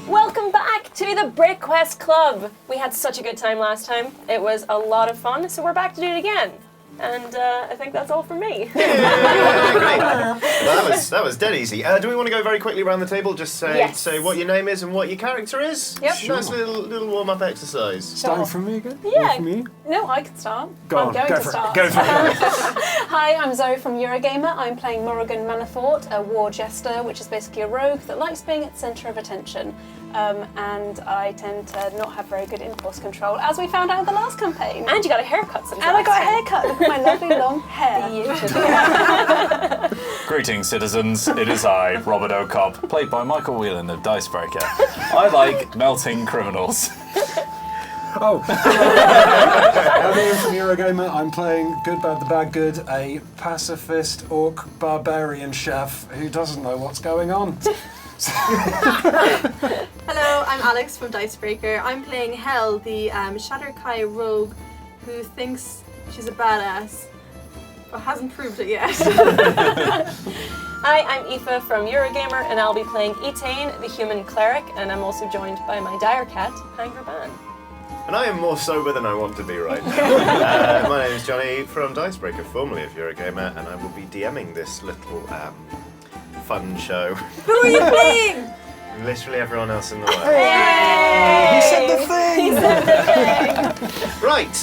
Welcome back to the Quest Club. We had such a good time last time. It was a lot of fun, so we're back to do it again. And I think that's all from me. Yeah, great. Well, that was dead easy. Do we want to go very quickly around the table? Just say what your name is and what your character is? Yep. Sure. Nice little warm-up exercise. Starting from me again? Yeah. Or from you? No, I can start. Go I'm on, going go to for start. it. Go for it. Hi, I'm Zoe from Eurogamer. I'm playing Morrigan Manafort, a war jester, which is basically a rogue that likes being at the centre of attention. And I tend to not have very good impulse control, as we found out in the last campaign. And you got a haircut sometimes. And I got a haircut. Look at my lovely long hair. Greetings, citizens. It is I, Robert O'Cobb, played by Michael Whelan of Dicebreaker. I like melting criminals. Oh, I'm Ian from Eurogamer. I'm playing Good, Bad, the Bad Good, a pacifist orc barbarian chef who doesn't know what's going on. Hello, I'm Alex from Dicebreaker. I'm playing Hel, the Shatterkai rogue who thinks she's a badass, but hasn't proved it yet. Hi, I'm Aoife from Eurogamer, and I'll be playing Etain, the human cleric, and I'm also joined by my dire cat, Pangraban. And I am more sober than I want to be right now. My name is Johnny from Dicebreaker, formerly of Eurogamer, and I will be DMing this little fun show. Who are you playing? Literally everyone else in the world. He said the thing! Right,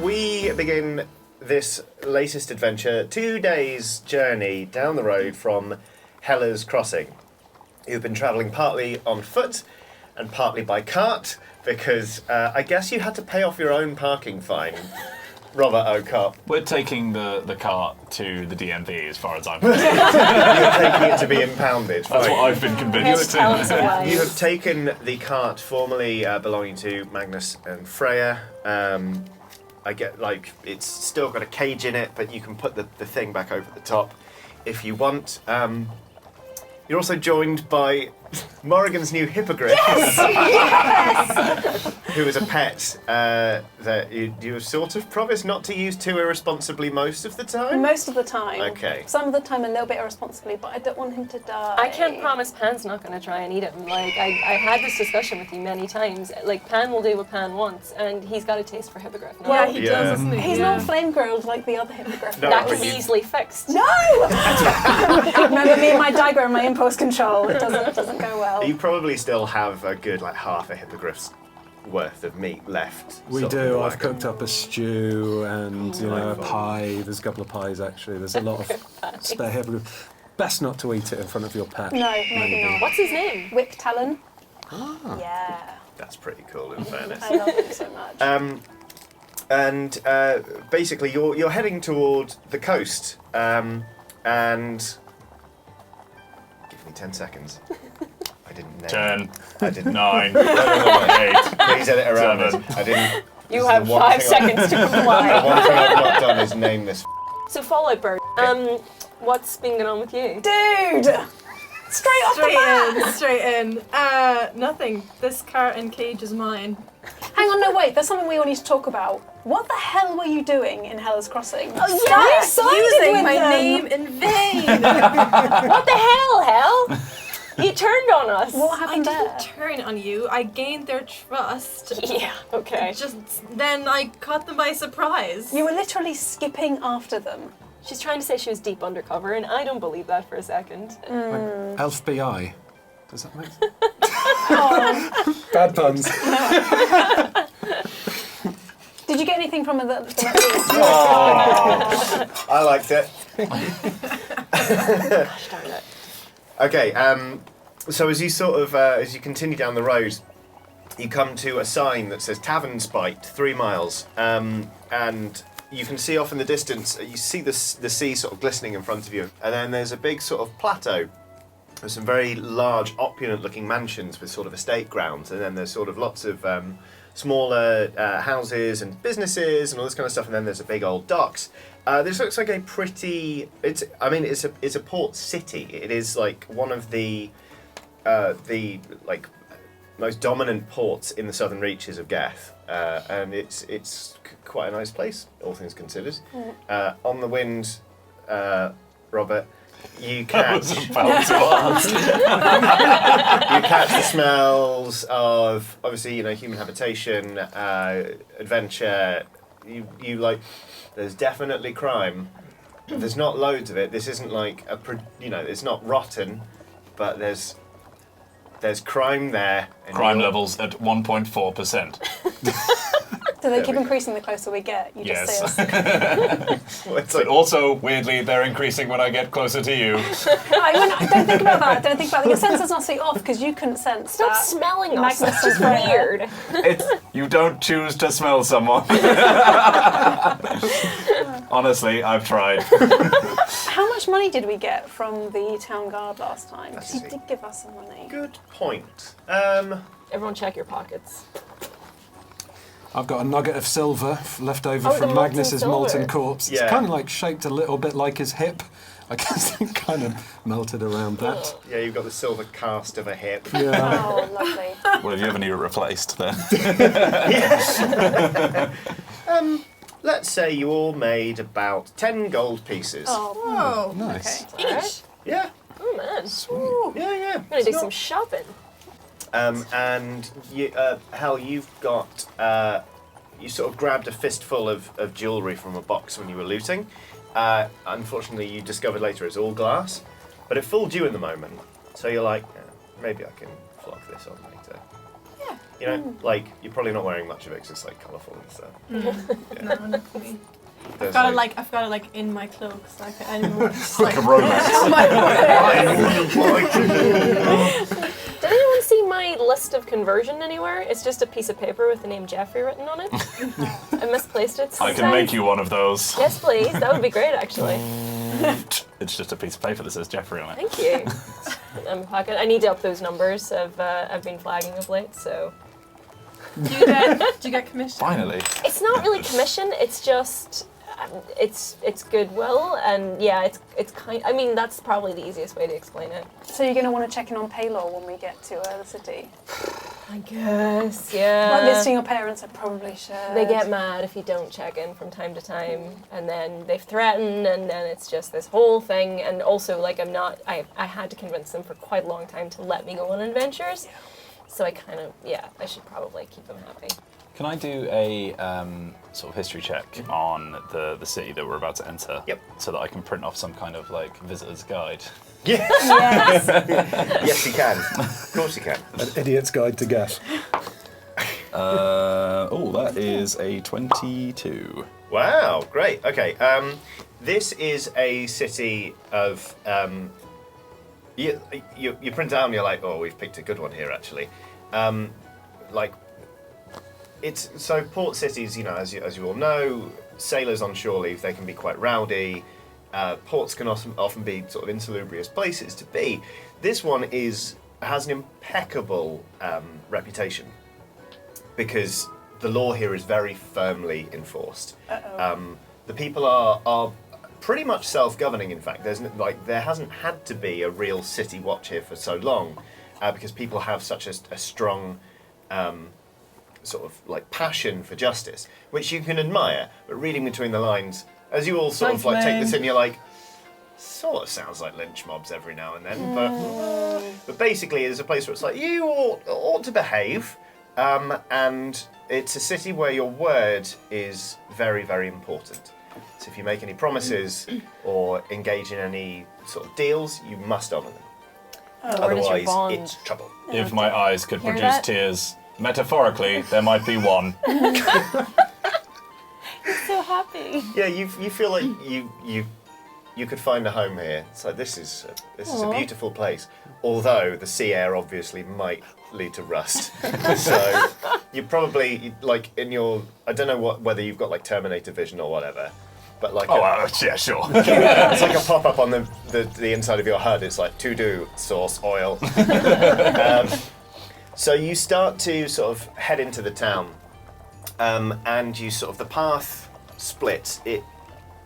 we begin this latest adventure, 2 days' journey down the road from Heller's Crossing. You've been travelling partly on foot and partly by cart, because I guess you had to pay off your own parking fine, Robert O'Cobb. We're taking the cart to the DMV as far as I'm concerned. You're taking it to be impounded. That's Fine. what I've been convinced to. You have taken the cart formerly belonging to Magnus and Freya. I get, it's still got a cage in it, but you can put the thing back over the top if you want. You're also joined by Morrigan's new hippogriff. Yes! Who is a pet that you sort of promised not to use too irresponsibly most of the time? Most of the time. Okay. Some of the time a little bit irresponsibly, but I don't want him to die. I can't promise Pan's not going to try and eat him. I had this discussion with you many times. Pan will do what Pan wants, and he's got a taste for hippogriff. No? Yeah, he Yeah. does, doesn't he? He's not flame grilled like the other hippogriff. No, That but was you- easily fixed. No! Remember me and my diagram, my impulse control. It doesn't go well. You probably still have a good half a hippogriff's worth of meat left. We sort of do. in the I've wagon. cooked up a stew and a Delightful. pie. There's a couple of pies actually. There's a lot of spare hippogriff. Best not to eat it in front of your pet. No, maybe not. What's his name? Wick Talon. Yeah. That's pretty cool, in fairness. I love him so much. And basically, you're heading toward the coast, and give me 10 seconds. I didn't name 10, I didn't. 9, 8. Please edit around this. 7. I didn't. You this is have the one 5 thing seconds to The comply. one thing I've not done is name this. So Fallout Bird, what's been going on with you? Dude! Straight off the bat! Straight in. Nothing. This cart and cage is mine. Hang on, no, wait. There's something we all need to talk about. What the hell were you doing in Heller's Crossing? Oh You sided using with my them. name in vain. What the hell? You turned on us. What I happened there? didn't turn on you. I gained their trust. Yeah, okay. Just then I caught them by surprise. You were literally skipping after them. She's trying to say she was deep undercover, and I don't believe that for a second. Like Elf BI. Does that make sense? Bad puns. Did you get anything from the I liked it. Gosh darn it. Okay, so as you as you continue down the road, you come to a sign that says Tavern Spite, 3 miles, and you can see off in the distance, you see the sea sort of glistening in front of you, and then there's a big sort of plateau. There's some very large, opulent-looking mansions with sort of estate grounds, and then there's sort of lots of smaller houses and businesses and all this kind of stuff, and then there's a big old docks. This looks like a pretty. It's a port city. It is like one of the most dominant ports in the southern reaches of Geth, and it's quite a nice place, all things considered. On the wind, Robert, You I was catch about to ask. you catch the smells of obviously human habitation, adventure. You like. There's definitely crime. There's not loads of it. This isn't like it's not rotten, but there's crime there. And Crime levels at 1.4%. Do they There keep we go. increasing the closer we get? You just Yes. say us. Well, it's But like, also, weirdly, they're increasing when I get closer to you. Don't think about that. Don't think about that. Your sensors must be off because you couldn't sense Stop that. smelling us. Magnus That's just is right. weird. You don't choose to smell someone. Honestly, I've tried. How much money did we get from the town guard last time? 'Cause he Let's see. did give us some money. good point. Everyone check your pockets. I've got a nugget of silver left over Oh, the from molten Magnus's silver. molten corpse. It's Yeah. kind of like shaped a little bit like his hip. I guess it kind of melted around that. Yeah, you've got the silver cast of a hip. Yeah. Oh, lovely. Well, if you ever need it replaced, then. Let's say you all made about 10 gold pieces. Oh, Whoa. Nice. okay. Each. Yeah, Oh man, yeah. I'm gonna do some shopping. And you, Hal, you've got you sort of grabbed a fistful of jewellery from a box when you were looting. Unfortunately, you discovered later it's all glass, but it fooled you in the moment. So you're like, maybe I can flock this on later. Yeah. You know, like you're probably not wearing much of it 'cause it's like colourful and stuff. No, not for me. There's I've got it like in my cloak, so I can anyone just Like like a romance. on my Did anyone see my list of conversion anywhere? It's just a piece of paper with the name Jeffrey written on it. I misplaced it. I can make you one of those. Yes, please. That would be great, actually. It's just a piece of paper that says Jeffrey on it. Thank you. In my pocket. I need to up those numbers. I've been flagging of late, so Do you get commission? Finally. it's not really commission. It's just it's goodwill, and yeah, it's kind. I mean, that's probably the easiest way to explain it. So you're going to want to check in on Paylor when we get to the city? I guess, yeah. Like visiting your parents, I probably should. They get mad if you don't check in from time to time, and then they threaten, and then it's just this whole thing. And also, like, I had to convince them for quite a long time to let me go on adventures. So I should probably keep them happy. Can I do a sort of history check on the city that we're about to enter? Yep. So that I can print off some kind of like visitor's guide. Yeah. Yes. Yes, you can. Of course you can. An idiot's guide to guess. That is a 22. Wow, great. Okay, this is a city of. You print it out and you're like, oh, we've picked a good one here, actually. It's so port cities. You know, as you all know, sailors on shore leave, they can be quite rowdy. Ports can often be sort of insalubrious places to be. This one has an impeccable reputation because the law here is very firmly enforced. The people are pretty much self-governing. In fact, there hasn't had to be a real city watch here for so long because people have such a strong sort of like passion for justice, which you can admire. But reading between the lines, as you all sort of like take this in, you're like, sort of sounds like lynch mobs every now and then. But basically, it's a place where it's like you ought to behave, and it's a city where your word is very, very important. So if you make any promises or engage in any sort of deals, you must honour them. Where does your Otherwise, bond? it's trouble. If my eyes could Hear produce that? tears, metaphorically, there might be one. So happy. Yeah, you feel like you could find a home here. It's like this is a beautiful place. Although the sea air obviously might lead to rust. So you probably like in your I don't know whether you've got like Terminator vision or whatever, but like Yeah, sure. it's like a pop up on the inside of your HUD. It's like to do source oil. So you start to sort of head into the town, and you sort of the path splits. It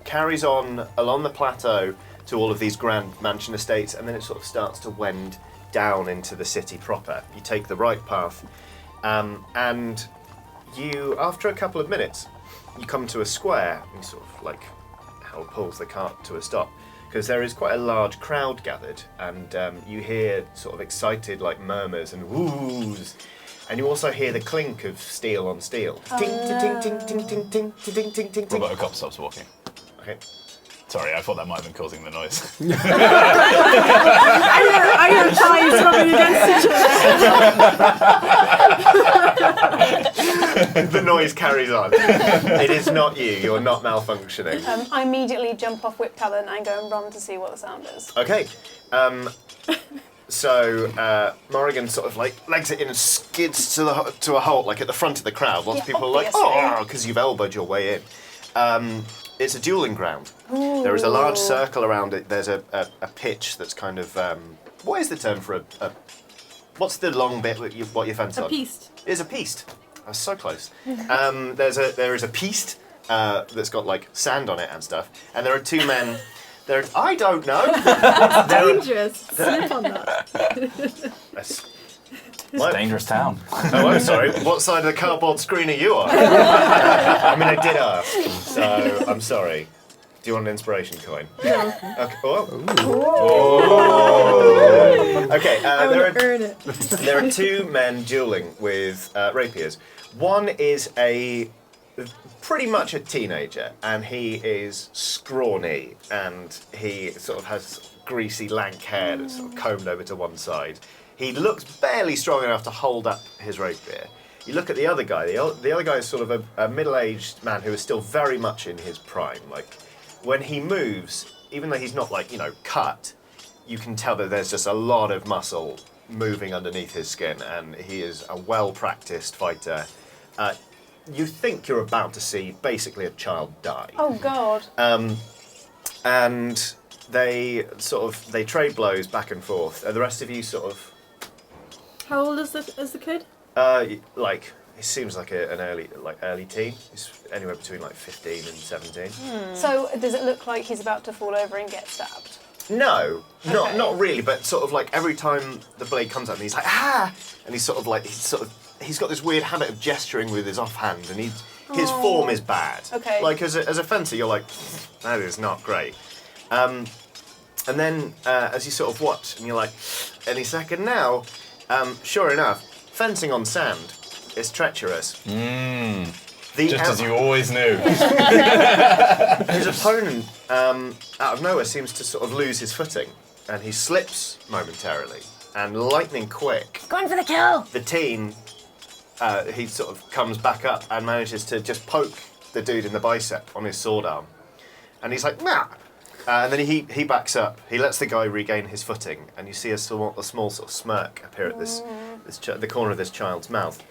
carries on along the plateau to all of these grand mansion estates, and then it sort of starts to wend down into the city proper. You take the right path, and you, after a couple of minutes, you come to a square, and you sort of like Hal pulls the cart to a stop, because there is quite a large crowd gathered, and you hear sort of excited like murmurs and whoos, and you also hear the clink of steel on steel. Ting, ting, ting, ting, ting, ting, ting, ting, ting, ting. Roberto Cop stops walking. Okay. Sorry, I thought that might have been causing the noise. Are your thighs rubbing against each other? The noise carries on. It is not you. You're not malfunctioning. I immediately jump off Whip Talon and go and run to see what the sound is. Okay. So Morrigan sort of like legs it in and skids to a halt, like at the front of the crowd. Lots of people are like, oh, because you've elbowed your way in. It's a dueling ground. Ooh. There is a large circle around it. There's a pitch that's kind of what is the term for a what's the long bit what you fence on? A piste. It's a piste. I was so close. There is a piste that's got like sand on it and stuff, and there are two men. I don't know. Dangerous. Slip on that. It's a dangerous town. Oh, I'm sorry. What side of the cardboard screen are you on? I mean, I did ask, so I'm sorry. Do you want an inspiration coin? No. Okay. Oh. Okay. I want to earn it. There are two men dueling with rapiers. One is pretty much a teenager, and he is scrawny, and he sort of has greasy, lank hair that's sort of combed over to one side. He looks barely strong enough to hold up his rapier. You look at the other guy. The other guy is sort of a middle-aged man who is still very much in his prime. Like, when he moves, even though he's not like, cut, you can tell that there's just a lot of muscle moving underneath his skin, and he is a well-practiced fighter. You think you're about to see basically a child die. Oh God. And they trade blows back and forth. And the rest of you sort of How old is the kid? like he seems like an early teen. He's anywhere between like 15 and 17. So does it look like he's about to fall over and get stabbed? No, Okay. not really. But sort of like every time the blade comes at him, he's like ah, and he's got this weird habit of gesturing with his offhand, and his form is bad. Okay. Like as a fencer, you're like that is not great. And then as you sort of watch, and you're like any second now. Sure enough, fencing on sand is treacherous. Just as you always knew. His opponent, out of nowhere, seems to sort of lose his footing, and he slips momentarily. And lightning quick, Going for the kill! the teen, he sort of comes back up and manages to just poke the dude in the bicep on his sword arm. And he's like, nah! And then he backs up. He lets the guy regain his footing, and you see a small sort of smirk appear at the corner of this child's mouth.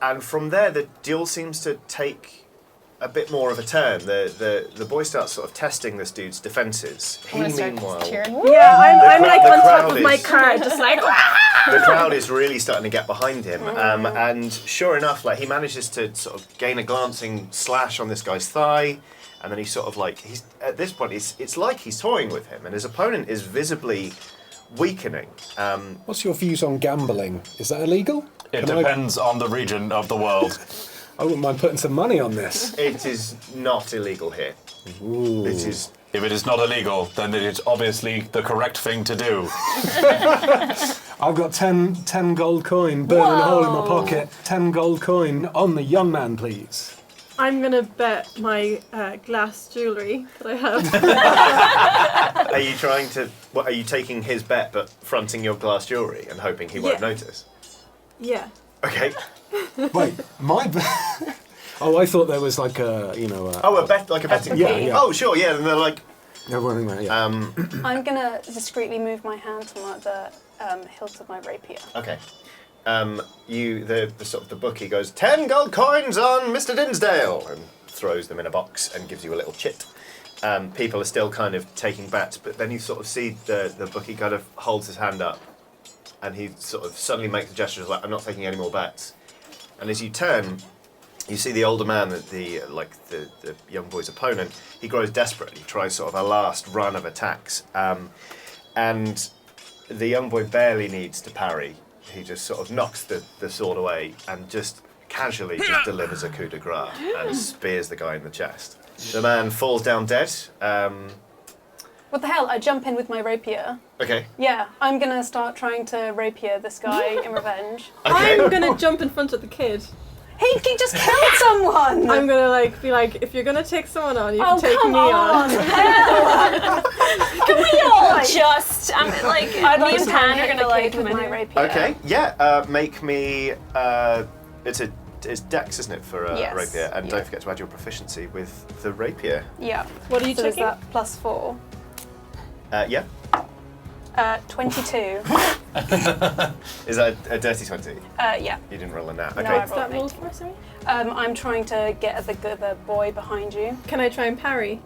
And from there, the duel seems to take a bit more of a turn. The boy starts sort of testing this dude's defences. He, meanwhile, Yeah, I'm like the on top crowd of my is- car, just like. the crowd is really starting to get behind him. And sure enough, like he manages to sort of gain a glancing slash on this guy's thigh. And then he's sort of like, at this point, it's like he's toying with him, and his opponent is visibly weakening. What's your views on gambling? Is that illegal? It Can I- depends on the region of the world. I wouldn't mind putting some money on this. It is not illegal here. Ooh. It is. If it is not illegal, then it is obviously the correct thing to do. I've got 10 gold coin burning a hole in my pocket. 10 gold coin on the young man, please. I'm gonna bet my glass jewellery that I have. Are you trying to? What, are you taking his bet but fronting your glass jewellery and hoping he won't Yeah. notice? Yeah. Okay. Wait, my... Oh, I thought there was like a, Oh, a bet, like a betting Yeah, pool. yeah. Oh, sure, yeah. And they're like, Everyone, yeah. I'm gonna discreetly move my hand to the hilt of my rapier. okay. The bookie goes 10 gold coins on Mr. Dinsdale and throws them in a box and gives you a little chit. People are still kind of taking bets, but then you sort of see the bookie kind of holds his hand up, and he sort of suddenly makes a gesture like, I'm not taking any more bets. And as you turn, you see the older man, the young boy's opponent. He grows desperate. He tries sort of a last run of attacks, and the young boy barely needs to parry. He just sort of knocks the sword away and just casually just delivers a coup de grace and spears the guy in the chest. The man falls down dead. What the hell? I jump in with my rapier. Okay. Yeah, I'm gonna start trying to rapier this guy in revenge. Okay. I'm gonna jump in front of the kid. He just killed someone! I'm gonna be like, if you're gonna take someone on, you can take come me on. Can we all Just, I'd me like and to Pan are hit gonna the like kid come with in my here. rapier. Okay. Yeah. Make me. It's Dex, isn't it, for a Yes, rapier? And yeah. don't forget to add your proficiency with the rapier. Yeah. What are you So is checking? that +4? Yeah. 22. Is that a dirty 20? Yeah. You didn't roll a nat. No, Okay. I What's that rolled roll an for, sorry? I'm trying to get the boy behind you. Can I try and parry?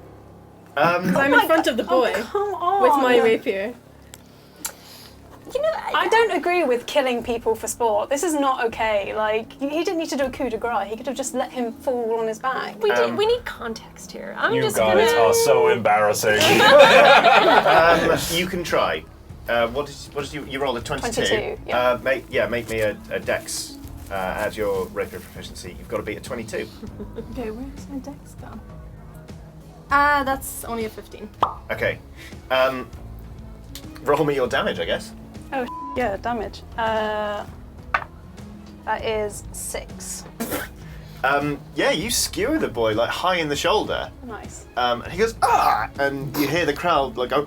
Because I'm my in front of the boy Oh, come on! with my rapier. You know, I don't agree with killing people for sport. This is not okay. Like, he didn't need to do a coup de grace. He could have just let him fall on his back. we need context here. I'm You just guys gonna. are so embarrassing. You can try. What did you roll a 22? 22, yeah. Make me a Dex. Add your rapier proficiency. You've got to beat a 22. Okay, where's my dex gone? That's only a 15. Okay. Roll me your damage, I guess. Oh, yeah, damage. That is 6. Yeah, you skewer the boy like high in the shoulder. Nice. And he goes, ah! And you hear the crowd like go,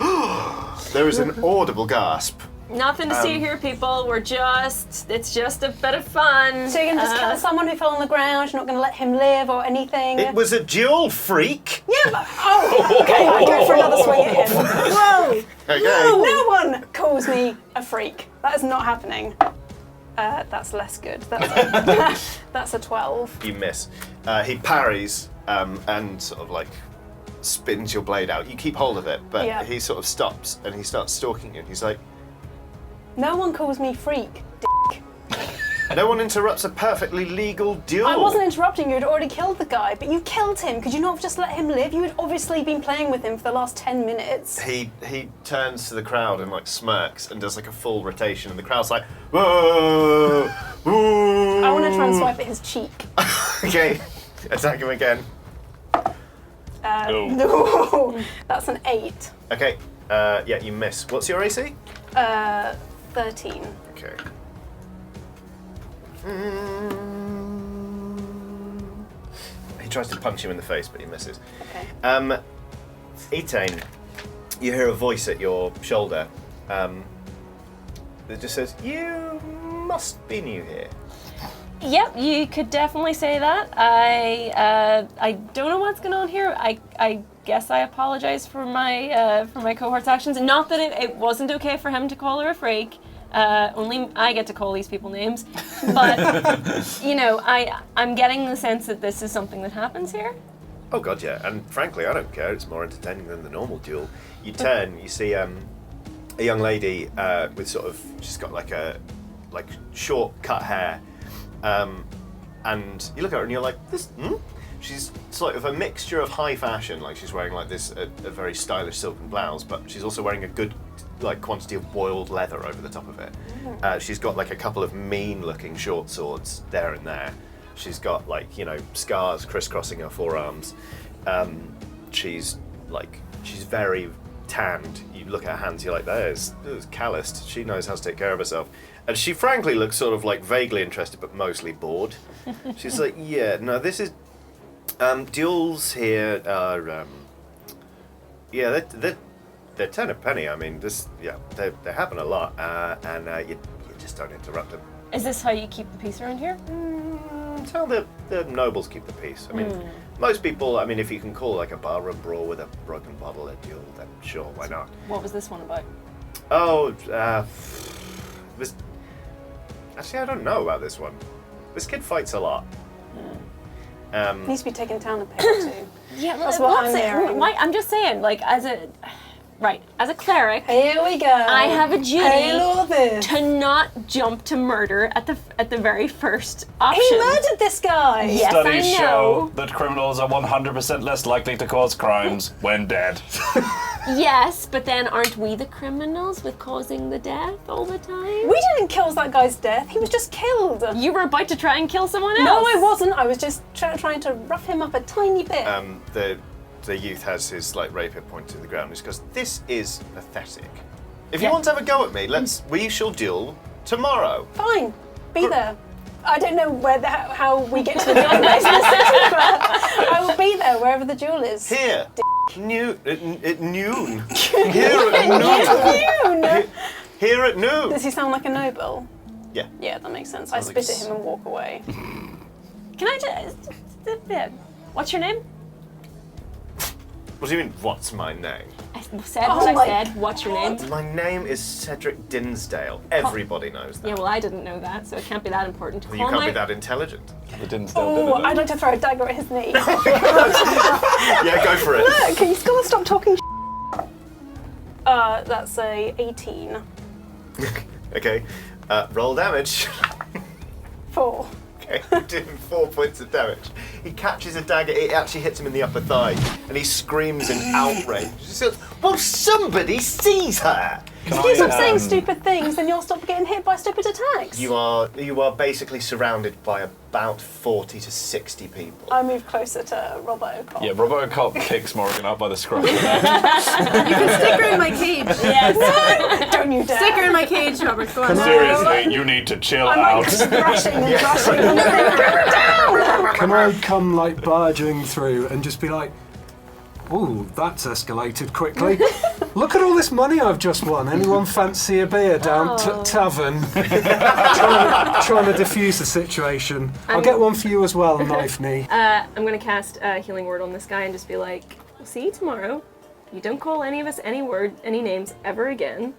there is an audible gasp. Nothing to see here, people. It's just a bit of fun. So you're gonna just kill someone who fell on the ground? You're not gonna let him live or anything? It was a duel, freak! Yeah, but, okay, I go for another swing at him. Whoa! Okay. No one calls me a freak. That is not happening. That's less good. That's a 12. You miss. He parries and sort of like spins your blade out. You keep hold of it, but Yeah. he sort of stops and he starts stalking you. And he's like, No one calls me freak. no one interrupts a perfectly legal duel. I wasn't interrupting you. You'd already killed the guy, but you killed him. Could you not have just let him live? You had obviously been playing with him for the last 10 minutes. He turns to the crowd and like smirks and does like a full rotation, and the crowd's like, whoa, whoa. I want to try and swipe at his cheek. Okay, attack him again. No, that's an 8. Okay, yeah, you miss. What's your AC? 13. Okay. He tries to punch you in the face, but he misses. Okay. Etane, you hear a voice at your shoulder that just says, "You must be new here." Yep, you could definitely say that. I don't know what's going on here. I guess I apologize for my cohort's actions. Not that it wasn't okay for him to call her a freak. Only I get to call these people names. But you know, I'm getting the sense that this is something that happens here. Oh god, yeah. And frankly, I don't care. It's more entertaining than the normal duel. You turn, you see a young lady with sort of, she's got like short cut hair. And you look at her and you're like, this, She's sort of a mixture of high fashion, like she's wearing like this, a very stylish silken blouse, but she's also wearing a good like quantity of boiled leather over the top of it. She's got like a couple of mean looking short swords there and there. She's got like, you know, scars crisscrossing her forearms. She's very tanned. You look at her hands, you're like, there's calloused. She knows how to take care of herself. And she frankly looks sort of like vaguely interested, but mostly bored. She's like, yeah, no, this is, duels here are, yeah, they're ten a penny. I mean, they happen a lot, and you just don't interrupt them. Is this how you keep the peace around here? It's how the nobles keep the peace. I mean, most people, I mean, if you can call like a barroom brawl with a broken bottle a duel, then sure, why not? What was this one about? Oh, this. Actually, I don't know about this one. This kid fights a lot. Needs to be taken down a peg too. Yeah, That's what I'm hearing. I'm just saying, like, as a cleric, Here we go. I have a duty Hail this. to not jump to murder at the very first option. He murdered this guy. Yes, Studies I know. show that criminals are 100% less likely to cause crimes when dead. Yes, but then aren't we the criminals with causing the death all the time? We didn't cause that guy's death. He was just killed. You were about to try and kill someone else. No, I wasn't. I was just trying to rough him up a tiny bit. the youth has his like rapier pointed to the ground. He goes, "This is pathetic. If you want to have a go at me, we shall duel tomorrow." Fine, be there. I don't know how we get to the duel based on the setting, but I will be there wherever the duel is. Here. At noon. Here at noon. Here at noon. Does he sound like a noble? Yeah. Yeah, that makes sense. I Sounds like spit at him and walk away. Can I just... Yeah. What's your name? What do you mean, what's my name? I said Oh what my I said. What's your name? My name is Cedric Dinsdale. Everybody knows that. Yeah, well, I didn't know that, so it can't be that important. You can't be that intelligent. It didn't still Oh, I'd like to throw a dagger at his knee. Yeah, go for it. Look, you still stop talking that's a 18. Okay. Roll damage. 4. Okay, you do 4 points of damage. He catches a dagger, it actually hits him in the upper thigh, and he screams in outrage. He says, "Well, somebody sees her!" If you stop saying stupid things, then you'll stop getting hit by stupid attacks. You are basically surrounded by about 40 to 60 people. I move closer to Robocop. Yeah, Robocop kicks Morrigan up by the scruff. You can stick her in my cage. Yes. Don't you dare. Stick her in my cage, Robert. Go on. Seriously, you need to chill I'm out. like thrashing and thrashing. And down. Can I come like barging through and just be like, "Ooh, that's escalated quickly. Look at all this money I've just won. Anyone fancy a beer down tavern?" trying to diffuse the situation. I'll get one for you as well, knife knee. I'm gonna cast a healing word on this guy and just be like, "We'll see you tomorrow. You don't call any of us any names ever again,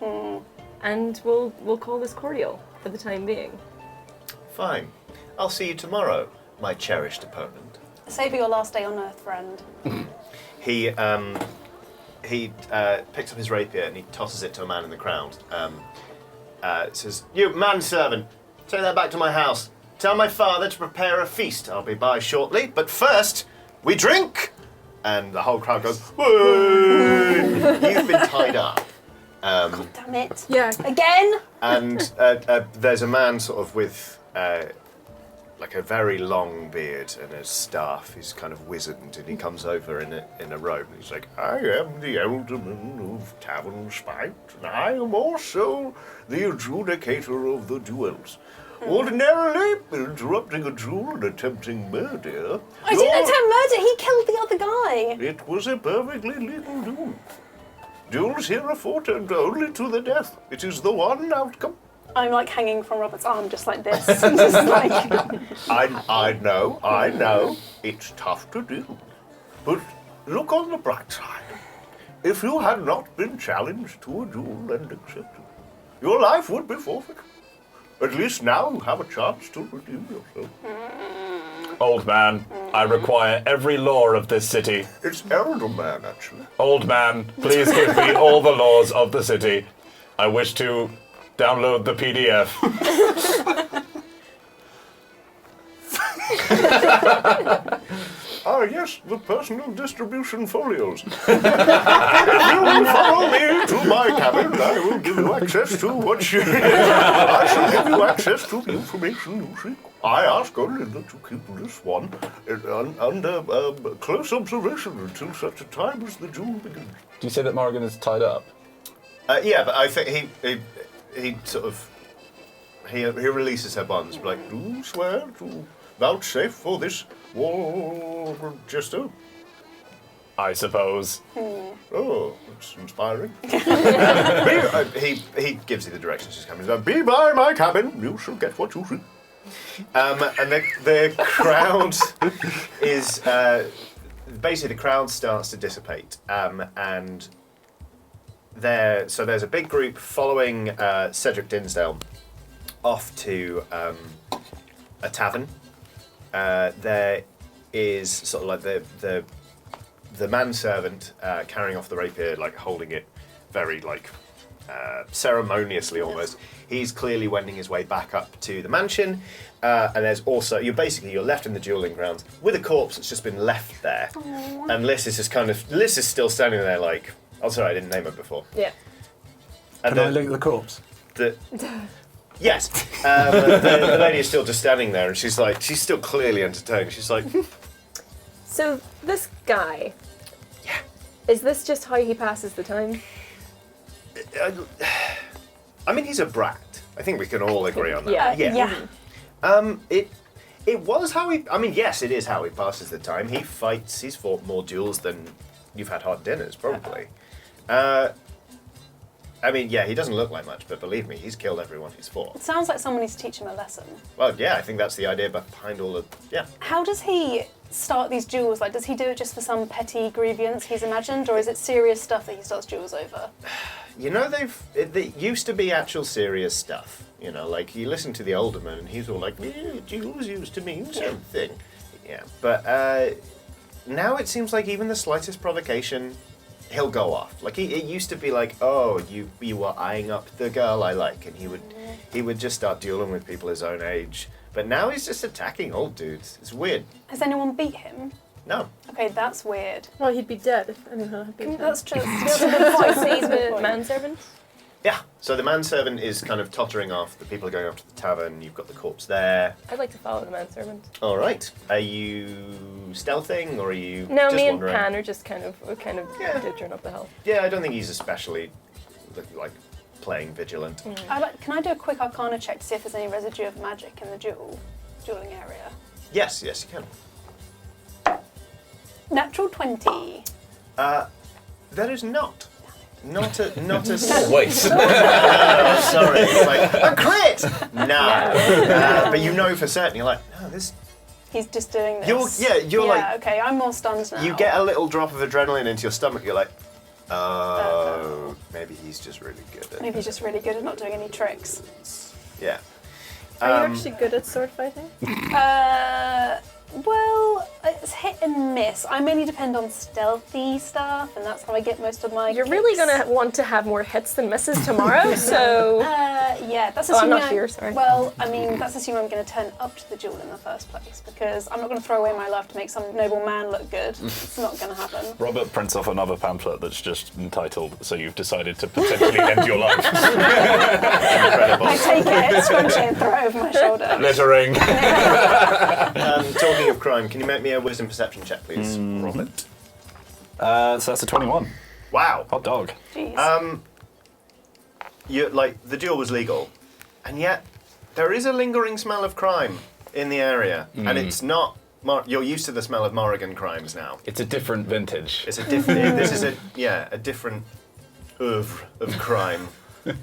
and we'll call this cordial for the time being." Fine. I'll see you tomorrow, my cherished opponent. Save your last day on Earth, friend. He picks up his rapier and he tosses it to a man in the crowd. Says, "You manservant, take that back to my house. Tell my father to prepare a feast. I'll be by shortly. But first, we drink!" And the whole crowd goes, "Whey!" You've been tied up. Damn it. Yeah. Again? And there's a man sort of with like a very long beard and a staff. He's kind of wizened, and he comes over in a robe. And he's like, "I am the Alderman of Tavern Spite, and I am also the adjudicator of the duels. Ordinarily, interrupting a duel and attempting murder. I didn't attempt murder. He killed the other guy. It was a perfectly legal duel. Duels herefore tend only to the death. It is the one outcome." I'm like hanging from Robert's arm just like this. I'm just like... I know. It's tough to do. But look on the bright side. If you had not been challenged to a duel and accepted, your life would be forfeit. At least now you have a chance to redeem yourself. Old man, I require every law of this city. It's elder man, actually. Old man, please give me all the laws of the city. I wish to download the PDF. Ah, yes, the personal distribution folios. If you will follow me to my cabin, I will give you access to what you... I shall give you access to the information you seek. I ask only that you keep this one under close observation until such a time as the duel begins. Do you say that Morrigan is tied up? Yeah, but I think he sort of... He releases her bonds, like, "Do you swear to vouchsafe for this war jester?" I suppose. Oh, that's inspiring. He gives you the directions he's coming. "Be by my cabin, you shall get what you seek." And the crowd is... basically, the crowd starts to dissipate. And there's a big group following Cedric Dinsdale off to a tavern. There is sort of like the manservant carrying off the rapier, like holding it very like ceremoniously almost. He's clearly wending his way back up to the mansion, and there's also you're left in the dueling grounds with a corpse that's just been left there. Aww. And Liz is still standing there like, oh sorry, I didn't name her before. Yeah. And Can I link the corpse? Yes. The lady is still just standing there, and she's still clearly entertained. She's like, So this guy, Is this just how he passes the time? I mean, he's a brat. I think we can all agree on that. Yeah. It was how he. I mean, yes, it is how he passes the time. He fights. He's fought more duels than you've had hot dinners, probably. I mean, yeah, he doesn't look like much, but believe me, he's killed everyone he's fought. It sounds like someone needs to teach him a lesson. Well, yeah, I think that's the idea behind all of. Yeah. How does he start these duels? Like, does he do it just for some petty grievance he's imagined, or is it serious stuff that he starts duels over? You know, they used to be actual serious stuff. You know, like you listen to the Alderman, and he's all like, duels used to mean something. Yeah, but now it seems like even the slightest provocation, he'll go off. Like it used to be like, oh, you were eyeing up the girl I like, and he would just start dueling with people his own age. But now he's just attacking old dudes. It's weird. Has anyone beat him? No. Okay, that's weird. Well, he'd be dead if anyone had beaten him. That's true. That's a good point. So he's the manservant? Yeah. So the manservant is kind of tottering off. The people are going off to the tavern. You've got the corpse there. I'd like to follow the manservant. All right. Are you stealthing or are you No, just me and wandering? Pan are just kind of Yeah. ditching up the hill. Yeah, I don't think he's especially like playing vigilant. Can I do a quick Arcana check to see if there's any residue of magic in the dueling area? Yes, you can. Natural 20. There is not. Not a Wait. sorry. It's like a crit. No. But you know for certain. You're like, no, this. He's just doing this. You're like. Okay, I'm more stunned now. You get a little drop of adrenaline into your stomach. You're like, oh, maybe he's just really good at. Maybe he's just really good at not doing any tricks. Yeah. Are you actually good at sword fighting? Well, it's hit and miss. I mainly depend on stealthy stuff, and that's how I get most of my You're really kicks. gonna want to have more hits than misses tomorrow, so. Yeah, that's Oh, I'm assuming not here, sorry. Well, I mean, that's assuming I'm going to turn up to the duel in the first place, because I'm not going to throw away my life to make some noble man look good. It's not going to happen. Robert prints off another pamphlet that's just entitled, "So you've decided to potentially end your life." Incredible. I take it, scrunch it, and throw it over my shoulder. Littering. Talking of crime, can you make me a wisdom perception check, please, Robert? So that's a 21. Wow. Hot dog. Jeez. You like the duel was legal, and yet there is a lingering smell of crime in the area, and it's not. You're used to the smell of Morrigan crimes now. It's a different vintage. It's a different. This is a different oeuvre of crime.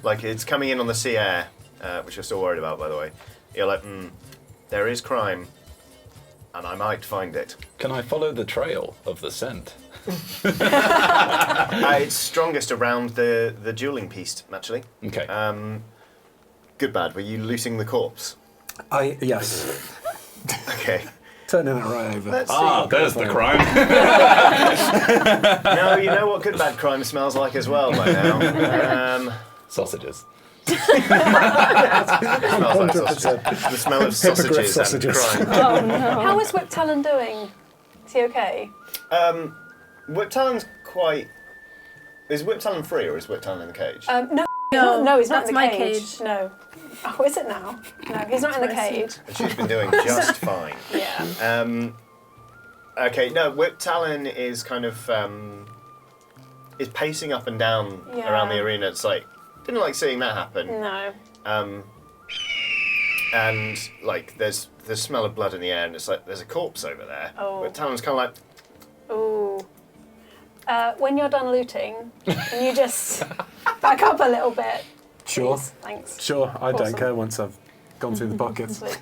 Like it's coming in on the sea air, which you're still worried about, by the way. You're like, there is crime, and I might find it. Can I follow the trail of the scent? It's strongest around the dueling piece, actually. Okay. Good bad. Were you loosing the corpse? Yes. Okay. Turning it right over. Let's see. There's the crime. No, you know what good bad crime smells like as well by now. Sausages. It smells like 100%. sausages. The smell of Hippogriff sausages sausages. and crime. How is Whip Talon doing? Is he okay? Whip Talon's quite. Is Whip Talon free or is Whip Talon in the cage? No, he's not that's in the my cage. cage. No. Oh, is it now? No, he's not in the That's my cage. And she's been doing just fine. Yeah. Okay, no, Whip Talon is kind of is pacing up and down Yeah. around the arena. It's like didn't like seeing that happen. No. And like there's the smell of blood in the air, and it's like there's a corpse over there. Oh. Whip Talon's kind of like. Ooh. When you're done looting, can you just back up a little bit? Sure. Please? Thanks. Sure, I don't Awesome. care once I've gone through the pockets. Sweet.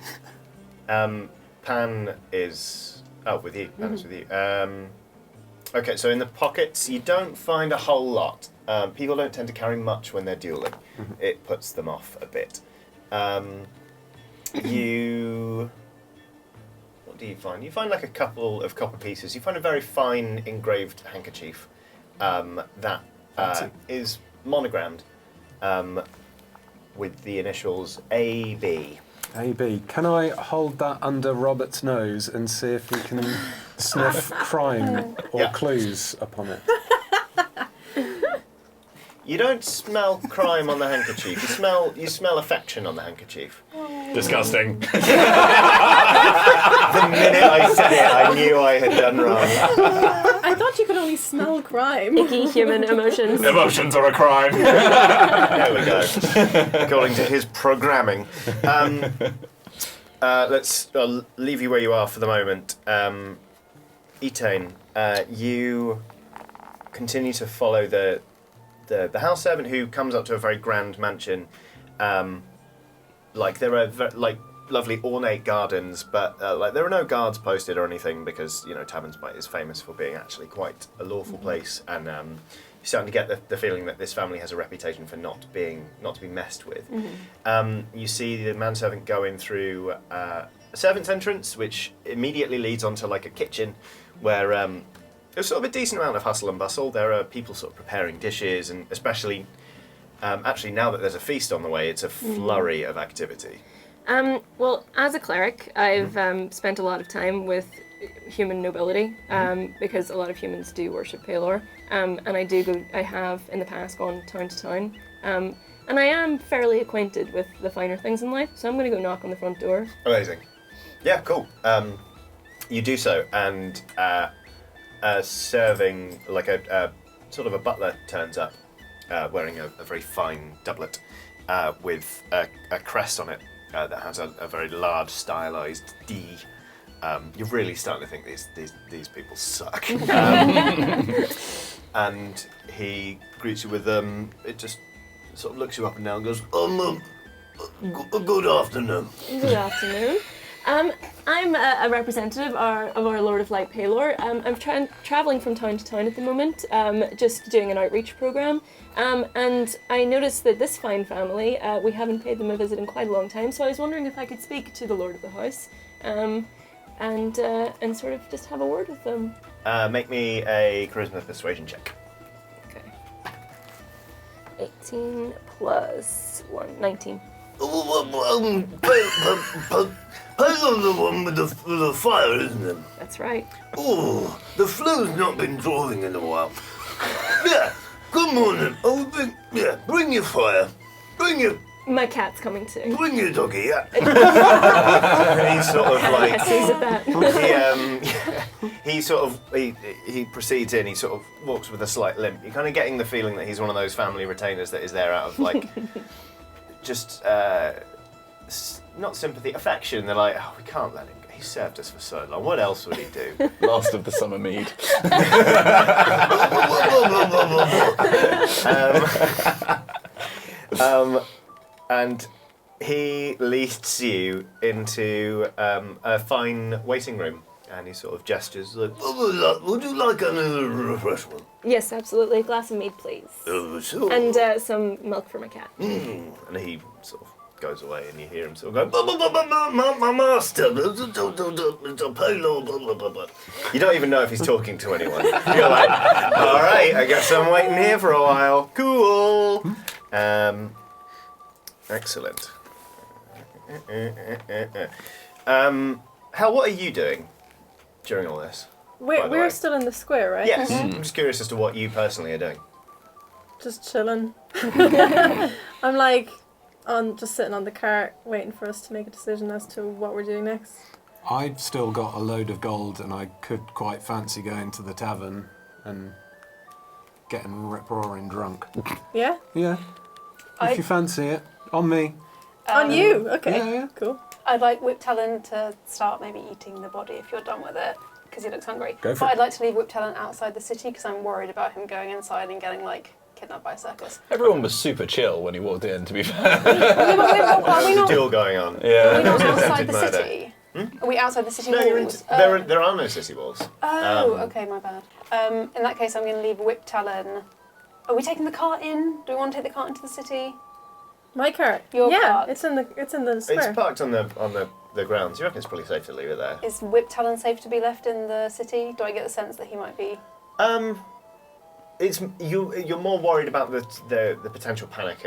Pan is with you. Pan is with you. Okay, so in the pockets you don't find a whole lot. People don't tend to carry much when they're dueling. It puts them off a bit. What do you find? You find like a couple of copper pieces. You find a very fine engraved handkerchief that is monogrammed with the initials AB. AB, can I hold that under Robert's nose and see if we can sniff crime or Yeah. clues upon it? You don't smell crime on the handkerchief. You smell affection on the handkerchief. Disgusting. The minute I said it, I knew I had done wrong. I I thought you could only smell crime. Icky human emotions. Emotions are a crime. There we go. According to his programming. I'll leave you where you are for the moment. Etane, you continue to follow the house servant who comes up to a very grand mansion. Like there are lovely ornate gardens, but like there are no guards posted or anything because Tavern Spite is famous for being actually quite a lawful place, and you're starting to get the feeling that this family has a reputation for not to be messed with. You see the manservant go in through a servant's entrance, which immediately leads onto like a kitchen where there's sort of a decent amount of hustle and bustle. There are people sort of preparing dishes, and especially actually now that there's a feast on the way, it's a flurry of activity. Well, as a cleric, I've spent a lot of time with human nobility because a lot of humans do worship Palor, and I have in the past gone town to town, and I am fairly acquainted with the finer things in life, so I'm going to go knock on the front door. Amazing. Yeah, cool. You do so, and serving like a sort of a butler turns up, wearing a very fine doublet with a crest on it. That has a very large, stylized D. You're really starting to think these people suck. And he greets you with it just sort of looks you up and down and goes, good afternoon. Good afternoon. I'm a representative of our Lord of Light, Palor. I'm traveling from town to town at the moment, just doing an outreach program. And I noticed that this fine family, we haven't paid them a visit in quite a long time, so I was wondering if I could speak to the Lord of the House, and sort of just have a word with them. Make me a charisma persuasion check. Okay. 18 plus 1, 19. Palor's the one with the fire, isn't it? That's right. Oh, the flu's not been drawing in a while. Yeah, good morning. Bring your fire. My cat's coming too. Bring your doggy, yeah. He's sort of like Sees at that. he proceeds in. He sort of walks with a slight limp. You're kind of getting the feeling that he's one of those family retainers that is there out of like just not sympathy, affection. They're like, oh, we can't let him go. He served us for so long. What else would he do? Last of the summer mead. And he leads you into a fine waiting room, and he sort of gestures like, Would you like any refreshment? Yes, absolutely. A glass of mead, please. Sure. And some milk for my cat. and he sort of goes away, and you hear him sort of go, My master, Palor. you don't even know if he's talking to anyone. You're like, all right, I guess I'm waiting here for a while. Cool. Excellent. Hal, what are you doing during all this? by the way? We're still in the square, right? Yes. I'm just curious as to what you personally are doing. Just chilling. I'm like just sitting on the cart waiting for us to make a decision as to what we're doing next. I've still got a load of gold, and I could quite fancy going to the tavern and getting rip-roaring drunk. Yeah? Yeah, if you fancy it. On me. On you? Okay. Yeah. Cool. I'd like Whip Talon to start maybe eating the body if you're done with it, because he looks hungry. Go for but it. I'd like to leave Whip Talon outside the city because I'm worried about him going inside and getting kidnapped by a circus. Everyone was super chill when he walked in, to be fair. Are we There's a not, duel going on. are we Yeah. not outside Attempted the murder. city? Are we outside the city No, you're in, walls? there are no city walls. Okay, my bad. In that case, I'm going to leave Whip Talon. Are we taking the cart in? Do we want to take the cart into the city? My cart. Your yeah, cart. it's in the square. It's parked on the grounds. You reckon it's probably safe to leave it there? Is Whip Talon safe to be left in the city? Do I get the sense that he might be? It's you're more worried about the potential panic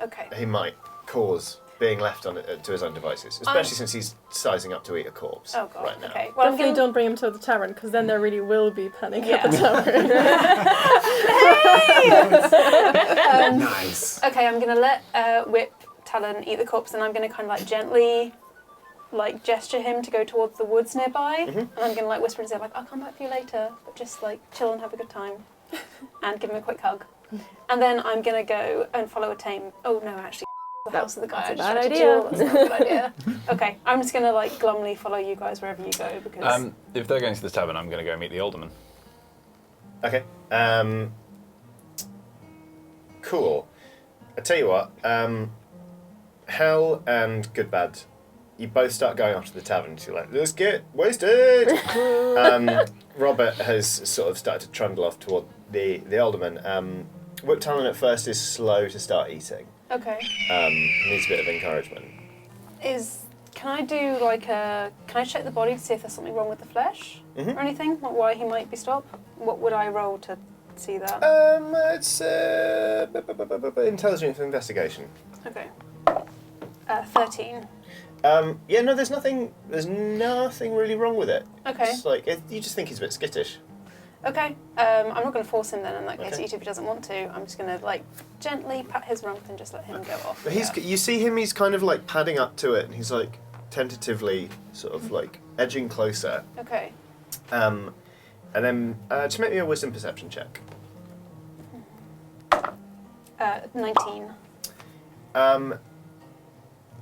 Okay. he might cause being left to his own devices, especially since he's sizing up to eat a corpse Oh god. right now. Okay. Well, I'm Definitely gonna... don't bring him to the tavern, because then there really will be panic Yeah. at the tavern. Nice. Okay, I'm gonna let Whip Talon eat the corpse, and I'm gonna kind of gently like gesture him to go towards the woods nearby, and I'm gonna like whisper to him like, "I'll come back for you later, but just like chill and have a good time," and give him a quick hug. And then I'm gonna go and follow a tame. Oh no, actually, the house of the guy. That's a bad That's idea. not a good idea. Okay, I'm just gonna like glumly follow you guys wherever you go because. If they're going to the tavern, I'm going to go meet the alderman. Okay. Cool. I tell you what. Hell and Goodbad, you both start going off to the tavern. So you're like, let's get wasted. Robert has sort of started to trundle off toward the alderman. Whip Talon at first is slow to start eating. Okay. Needs a bit of encouragement. Can I do like a? Can I check the body to see if there's something wrong with the flesh or anything? Like why he might be stopped? What would I roll to see that? It's intelligence investigation. Okay. 13. Yeah, no, there's nothing really wrong with it. Okay. It's like you just think he's a bit skittish. Okay. I'm not going to force him then in that case. Okay. If he doesn't want to, I'm just going to like gently pat his rump and just let him go off. But you see him. He's kind of like padding up to it, and he's like tentatively sort of like edging closer. Okay. And then just make me a wisdom perception check. 19.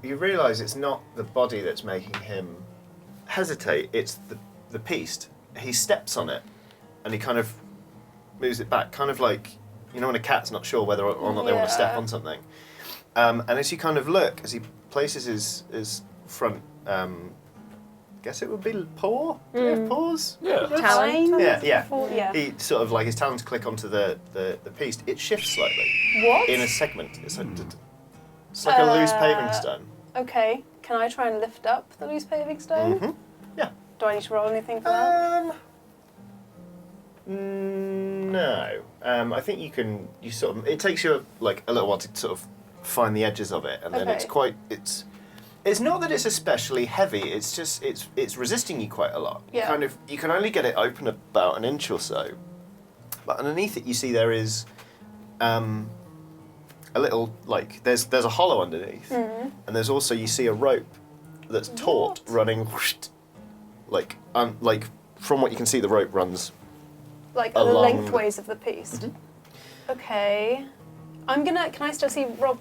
You realise it's not the body that's making him hesitate. It's the piece. He steps on it, and he kind of moves it back, kind of like when a cat's not sure whether or not they want to step on something. And as you kind of look, as he places his front, guess it would be paw. Do you have paws? Yeah. Talon? Yeah. Yeah. He sort of like his talons click onto the piece. It shifts slightly What? in a segment. It's like a loose paving stone. Okay. Can I try and lift up the loose paving stone? Yeah. Do I need to roll anything for that? No. I think you can. You sort of. It takes you like a little while to sort of find the edges of it, and then it's Okay. quite. It's not that it's especially heavy. It's just it's resisting you quite a lot. Yeah. You can only get it open about an inch or so, but underneath it you see there is a little like there's a hollow underneath, and there's also you see a rope that's taut running, whoosh, like from what you can see the rope runs. Like the along lengthways of the piece. Okay. Can I still see Rob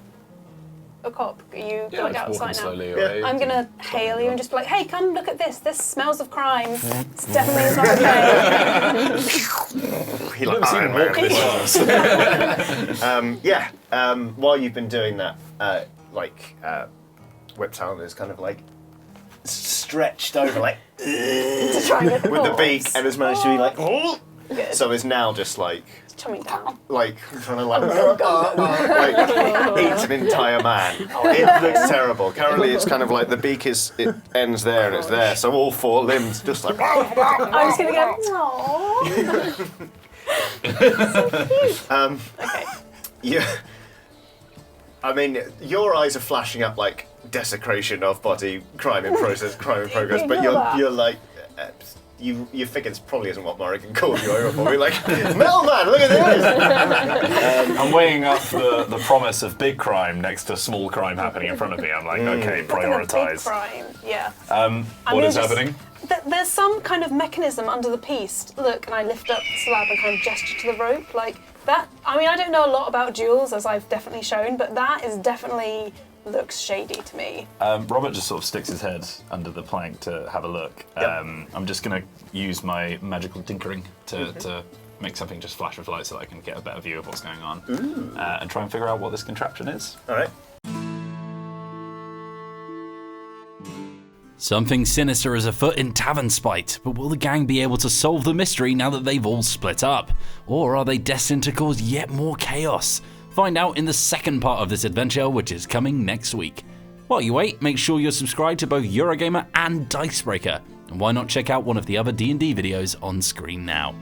O'Cop? Are you Yeah, like just walking outside now? slowly away. I'm gonna hail you and just be like, hey, come look at this. This smells of crime. It's definitely is not okay. He like Never seen him Iron walk Man. this fast. While you've been doing that, Whip Talon is kind of like stretched over like To try and get the with the corpse. beak and has managed to be like Good. so is now just like Chumming down. trying to like eat an entire man. It looks terrible. Currently it's kind of like the beak it ends there and it's there, so all four limbs just like I'm just gonna go, aww. okay. Yeah. I mean, your eyes are flashing up like desecration of body, crime in progress, but you're like, you figure this probably isn't what Morrigan called you over for. You're like, Metal Man, look at this! I'm weighing up the promise of big crime next to small crime happening in front of me. I'm like, okay, Big prioritise. crime. Yeah. What is happening? There's some kind of mechanism under the piece. Look, and I lift up the slab and kind of gesture to the rope. Like that. I mean, I don't know a lot about duels, as I've definitely shown, but that is definitely looks shady to me. Robert just sort of sticks his head under the plank to have a look. I'm just going to use my magical tinkering to make something just flash with light so that I can get a better view of what's going on and try and figure out what this contraption is. All right. Something sinister is afoot in Tavern Spite, but will the gang be able to solve the mystery now that they've all split up? Or are they destined to cause yet more chaos? Find out in the second part of this adventure, which is coming next week. While you wait, make sure you're subscribed to both Eurogamer and Dicebreaker, and why not check out one of the other D&D videos on screen now.